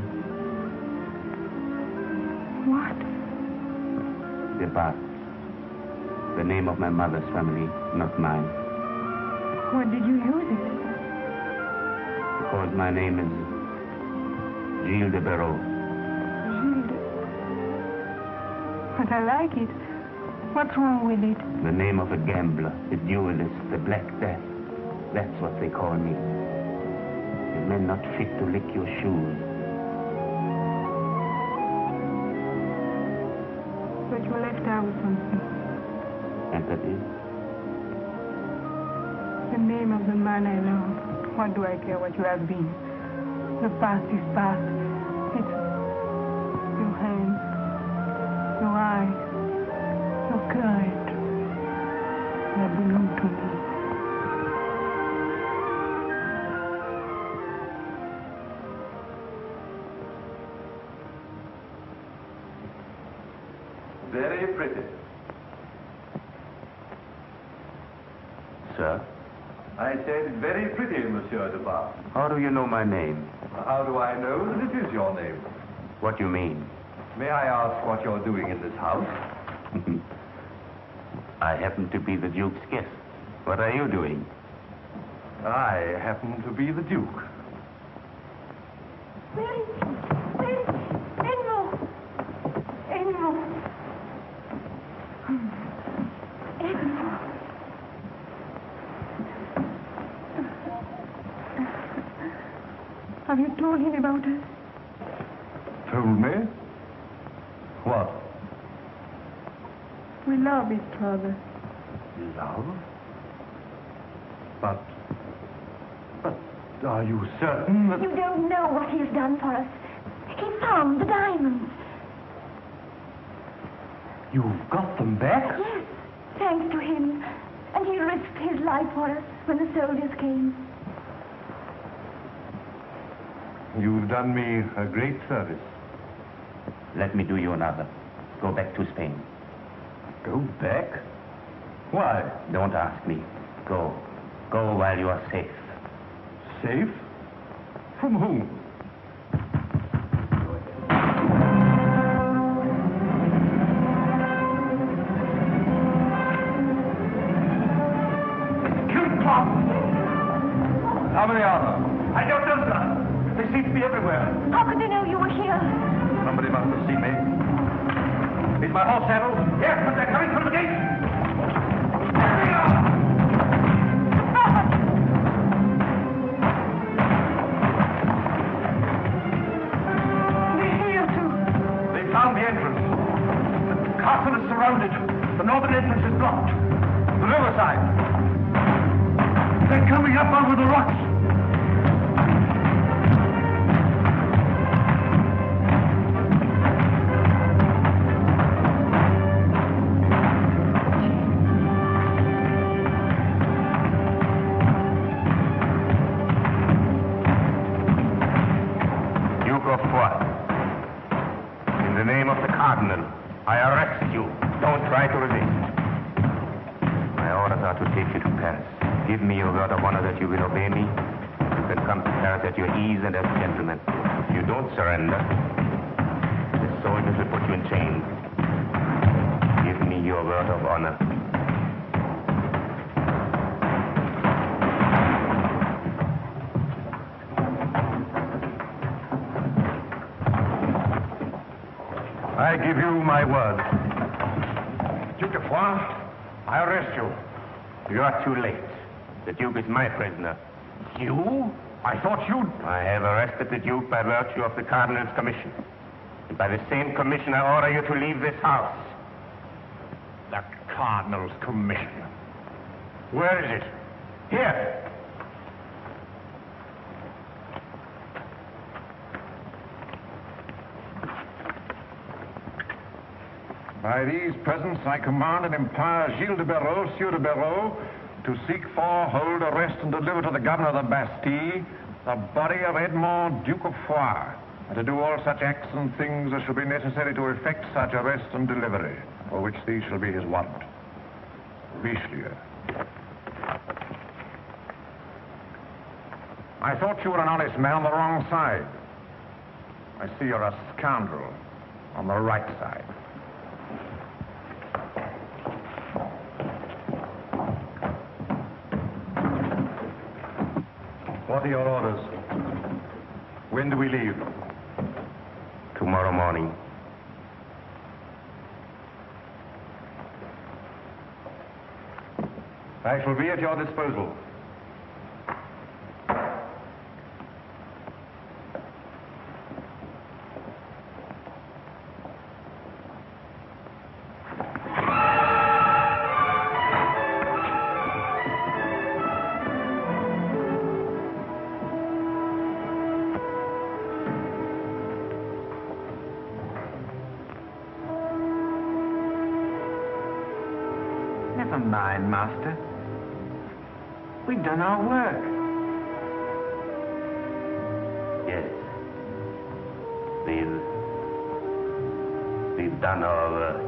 What? De Bat. The name of my mother's family, not mine. Why did you use it? Because my name is Gilles de Barreau. Gilles de... But I like it. What's wrong with it? The name of a gambler, a duelist, the Black Death. That's what they call me. A man not fit to lick your shoes. But you left out something. And that is? The name of the man I love. What do I care what you have been? The past is past. It's your hands, your eyes, your courage that belong to me. Very pretty. Sir? I said very pretty, Monsieur de Bar. How do you know my name? How do I know that it is your name? What do you mean? May I ask what you're doing in this house? I happen to be the Duke's guest. What are you doing? I happen to be the Duke. Where is he? Where is he? Edmond! Edmond! Edmond! Have you told him about us? Told me? What? We love each other. Love? But are you certain that... You don't know what he has done for us. He found the diamonds. You've got them back? Yes, thanks to him. And he risked his life for us when the soldiers came. You've done me a great service. Let me do you another. Go back to Spain. Go back? Why? Don't ask me. Go. Go while you are safe. Safe? From whom? How many are there? I don't know, sir. They seem to be everywhere. How could they know you were here? Somebody must have seen me. Is my horse saddled? Yes, but they're coming through the gate. There they are! They're here, too. They found the entrance. The castle is surrounded. The northern entrance is blocked. The riverside. They're coming up over the rocks. Duke of Foix, in the name of the Cardinal, I arrest you. Don't try to resist. My orders are to take you to Paris. Give me your word of honor that you will obey me. You can come to Paris at your ease and as a gentleman. If you don't surrender, the soldiers will put you in chains. Give me your word of honor. I give you my word. Duke of Foix, I arrest you. You are too late. The Duke is my prisoner. You? I thought you'd... I have arrested the Duke by virtue of the Cardinal's commission. And by the same commission, I order you to leave this house. The Cardinal's commission. Where is it? Here. By these presents, I command and empower Gilles de Barreau, Sieur de Barreau, to seek for, hold, arrest, and deliver to the governor of the Bastille the body of Edmond, Duke of Foix, and to do all such acts and things as shall be necessary to effect such arrest and delivery, for which these shall be his warrant. Richelieu. I thought you were an honest man on the wrong side. I see you're a scoundrel on the right side. What are your orders? When do we leave? Tomorrow morning. I shall be at your disposal. Never mind, Master. We've done our work. Yes. We've done our work.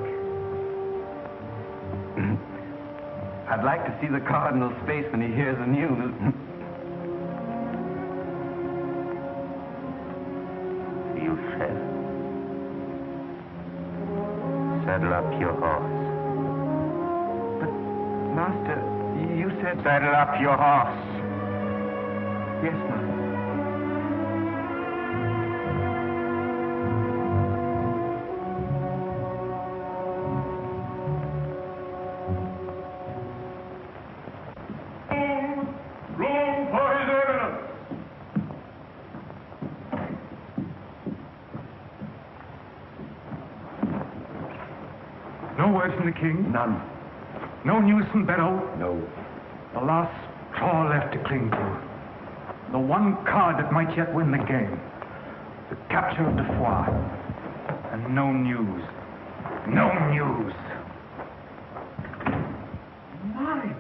I'd like to see the Cardinal's face when he hears the news. You shall. Saddle up your horse. Master, you said... Saddle up your horse. Yes, Master. Room for his eminence. No word from the king? None. No news from Barrow? No. The last straw left to cling to. The one card that might yet win the game. The capture of Defoy. And no news. No news. Marius.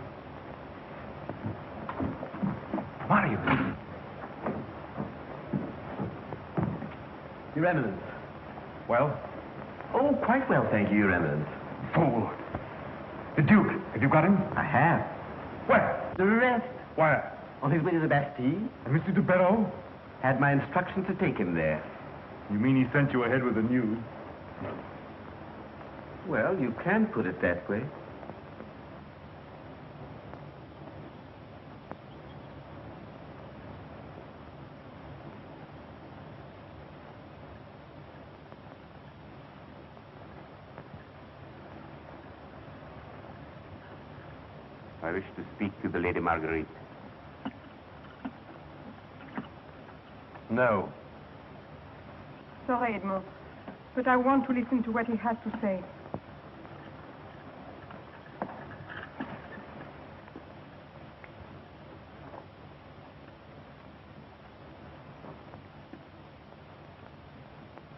Marius. Your Eminence. Well? Oh, quite well, thank you, Your Eminence. Fool. The Duke. Have you got him? I have. Where? The rest. Where? On his way to the Bastille. And Mr. de Barreau? Had my instructions to take him there. You mean he sent you ahead with the news? Well, you can put it that way. I wish to speak to the Lady Marguerite. No. Sorry, Edmond, but I want to listen to what he has to say.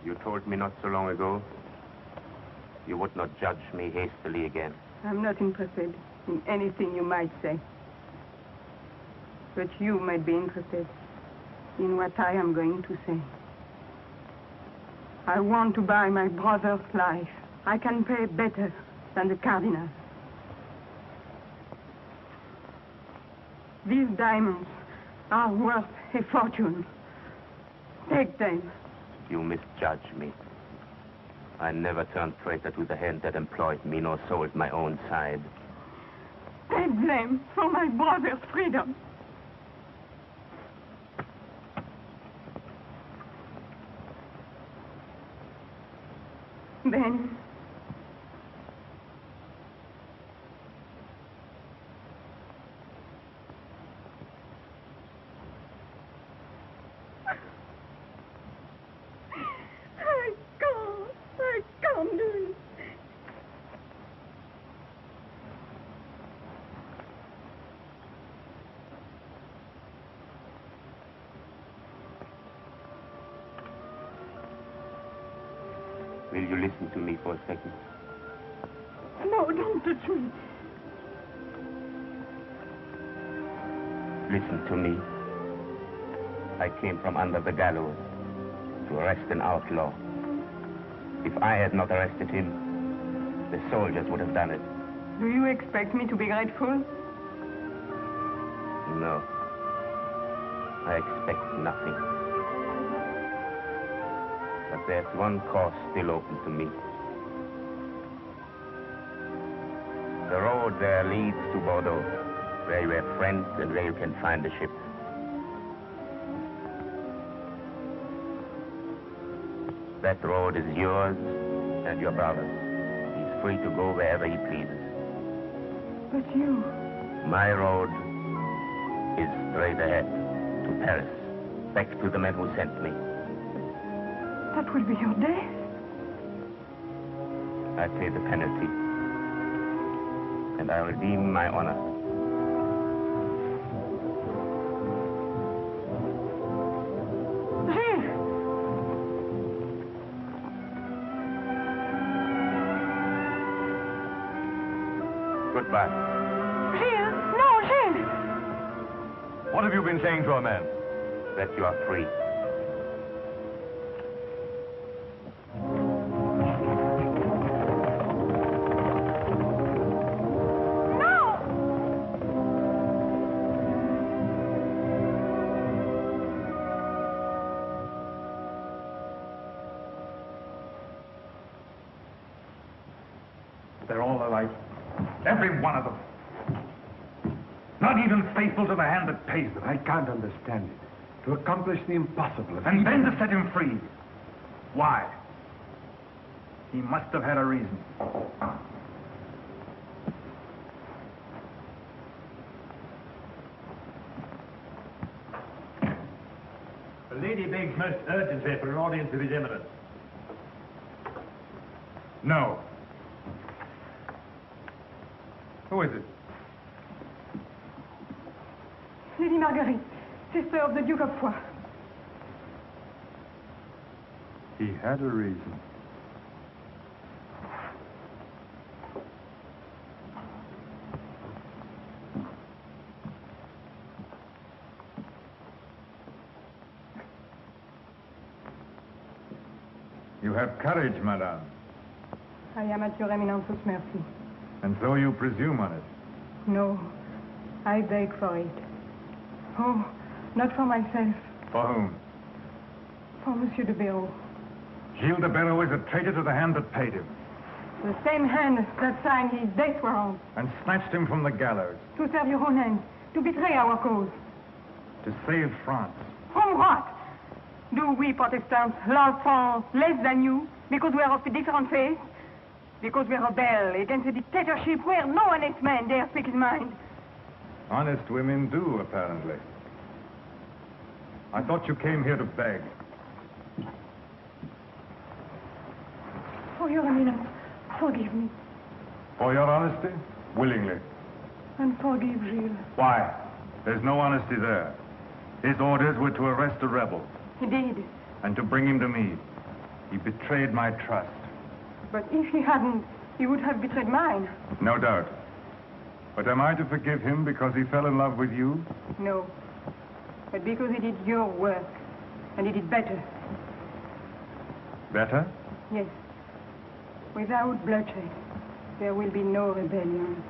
You told me not so long ago you would not judge me hastily again. I'm not interested in anything you might say. But you might be interested in what I am going to say. I want to buy my brother's life. I can pay better than the Cardinal. These diamonds are worth a fortune. Take them. You misjudge me. I never turned traitor to the hand that employed me, nor sold my own side. Take them for my brother's freedom. Then I can't do it. Will you listen to me for a second? No, don't touch me. Listen to me. I came from under the gallows to arrest an outlaw. If I had not arrested him, the soldiers would have done it. Do you expect me to be grateful? No. I expect nothing. But there's one course still open to me. The road there leads to Bordeaux, where you have friends and where you can find a ship. That road is yours and your brother's. He's free to go wherever he pleases. But you... My road is straight ahead to Paris, back to the men who sent me. That will be your death. I pay the penalty, and I redeem my honor. Gilles! Goodbye. Gilles! No, Gilles! What have you been saying to a man? That you are free. They're all alike. Every one of them. Not even faithful to the hand that pays them. I can't understand it. To accomplish the impossible. And then to set him free. Why? He must have had a reason. The lady begs most urgently for an audience of His Eminence. No. Who is it? Lady Marguerite, sister of the Duke of Foix. He had a reason. You have courage, madame. I am at your eminence's mercy. And so you presume on it. No, I beg for it. Oh, not for myself, For whom? for Monsieur de Béraud. Gilles de Béraud is a traitor to the hand that paid him The same hand that signed his death warrant. and snatched him from the gallows To serve your own end, to betray our cause. to save France. From what? Do we Protestants love France less than you because we are of a different faith? Because we rebel against a dictatorship where no honest man dare speak his mind? Honest women do, apparently. I thought you came here to beg. For your eminence, forgive me. For your honesty? Willingly. And forgive Gilles. Why? There's no honesty there. His orders were to arrest a rebel He did. and to bring him to me. He betrayed my trust. But if he hadn't, he would have betrayed mine. No doubt. But am I to forgive him because he fell in love with you? No. But because he did your work, and he did better. Better? Yes. Without bloodshed, there will be no rebellion.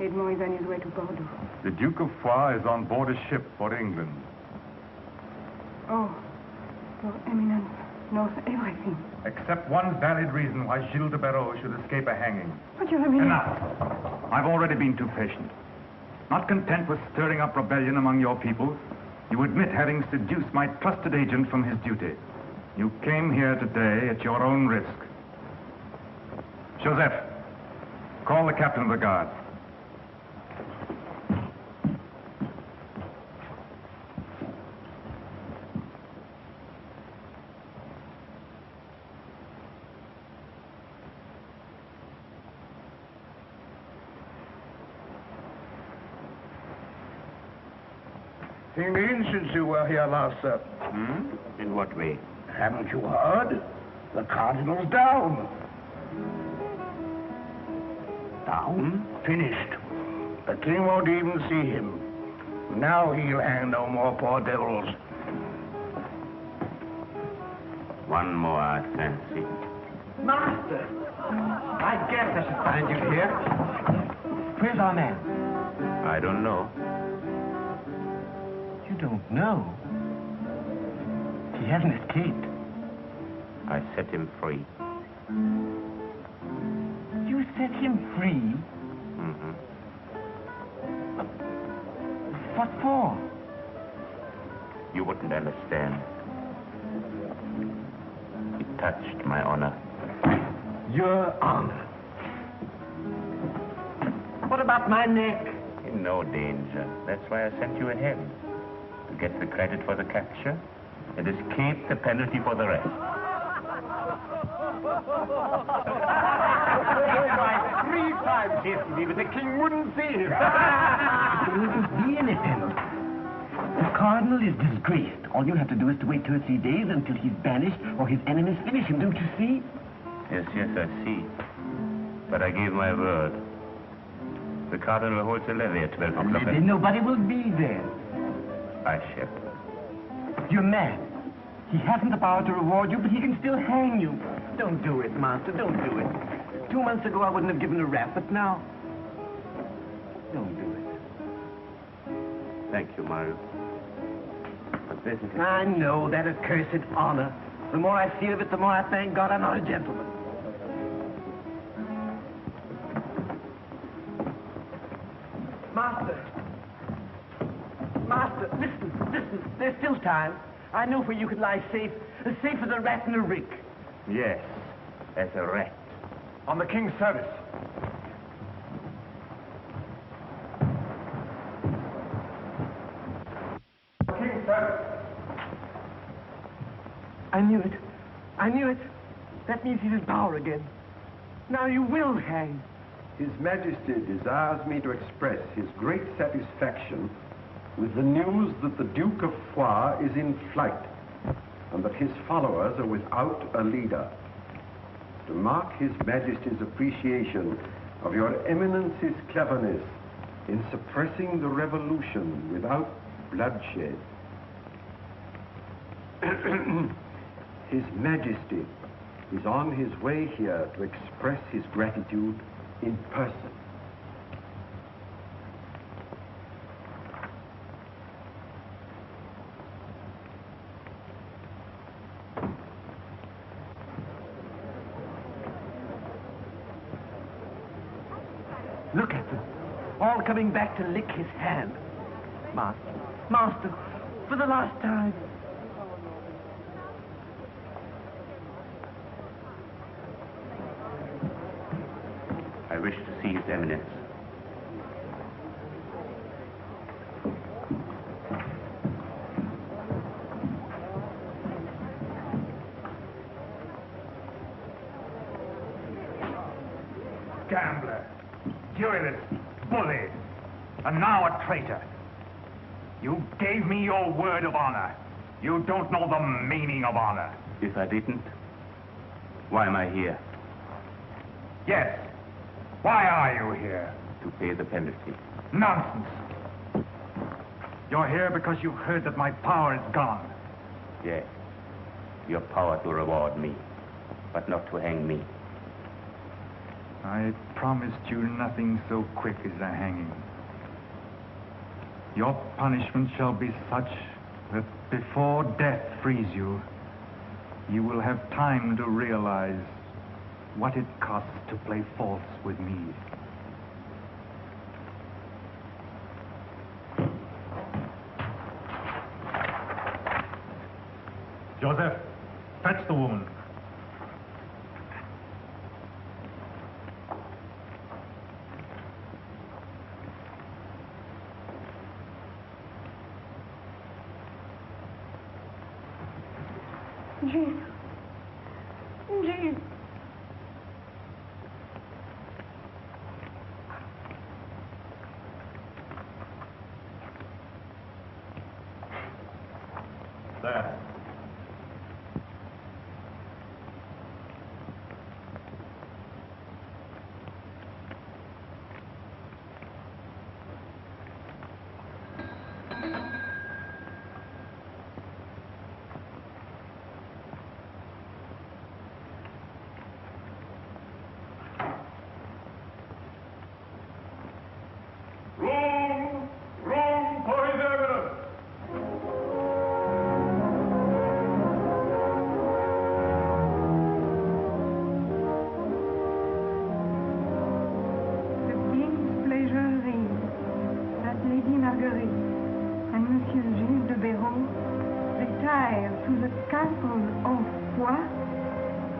Edmond is on his way to Bordeaux. The Duke of Foix is on board a ship for England. Oh, your eminence knows everything. Except one valid reason why Gilles de Béraud should escape a hanging. But your eminence... Enough! I've already been too patient. Not content with stirring up rebellion among your people, you admit having seduced my trusted agent from his duty. You came here today at your own risk. Joseph, call the captain of the guard. He means since you were here last, sir. In what way? Haven't you heard? The Cardinal's down. Down? Finished. The king won't even see him. Now he'll hang no more poor devils. One more, I fancy. Master! I guess I should find you here. Where's our man? I don't know. You don't know. He hasn't escaped. I set him free. You set him free? Mm-hmm. What for? You wouldn't understand. He touched my honor. Your honor. What about my neck? In no danger. That's why I sent you ahead. To get the credit for the capture and escape the penalty for the rest. Three times yesterday, but the king wouldn't see him. There wouldn't be any penalty. The cardinal is disgraced. All you have to do is to wait 2 or 3 days until he's banished or his enemies finish him, don't you see? Yes, I see. But I gave my word. The cardinal holds a levee at 12 o'clock. Then nobody will be there. I shall. You're mad. He hasn't the power to reward you, but he can still hang you. Don't do it, Master. Don't do it. 2 months ago, I wouldn't have given a rap, but now... Don't do it. Thank you, Mario. But this is... I know, that accursed honor. The more I feel of it, the more I thank God I'm not a gentleman. Master. Master, listen. There's still time. I know where you could lie safe. As safe as a rat in a rick. Yes, as a rat. On the king's service. King's service. I knew it. That means he's in power again. Now you will hang. His Majesty desires me to express his great satisfaction with the news that the Duke of Foix is in flight and that his followers are without a leader. To mark His Majesty's appreciation of your Eminence's cleverness in suppressing the revolution without bloodshed. His Majesty is on his way here to express his gratitude in person. Look at them, all coming back to lick his hand. Master, for the last time. I wish to see His Eminence. Gambler, duelist, bully, and now a traitor. You gave me your word of honor. You don't know the meaning of honor. If I didn't, why am I here? Yes. Why are you here? To pay the penalty. Nonsense. You're here because you've heard that my power is gone. Yes. Your power to reward me, but not to hang me. I promised you nothing so quick as a hanging. Your punishment shall be such that before death frees you, you will have time to realize what it costs to play false with me. Joseph, fetch the woman. Jean. Jean. There. Room for His Eminence. The King's pleasure reigns that Lady Marguerite and Monsieur Gilles de Béraud retire to the castle of Foix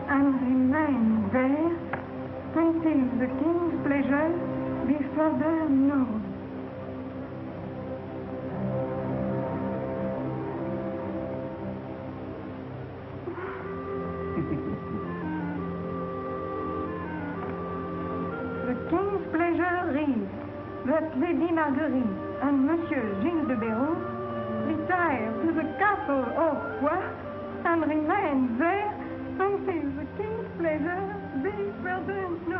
and remain there until the King's pleasure be further known. The King's pleasure reads that Lady Marguerite and Monsieur Gilles de Béraud retire to the castle of Foix and remain there until the King's pleasure be further known.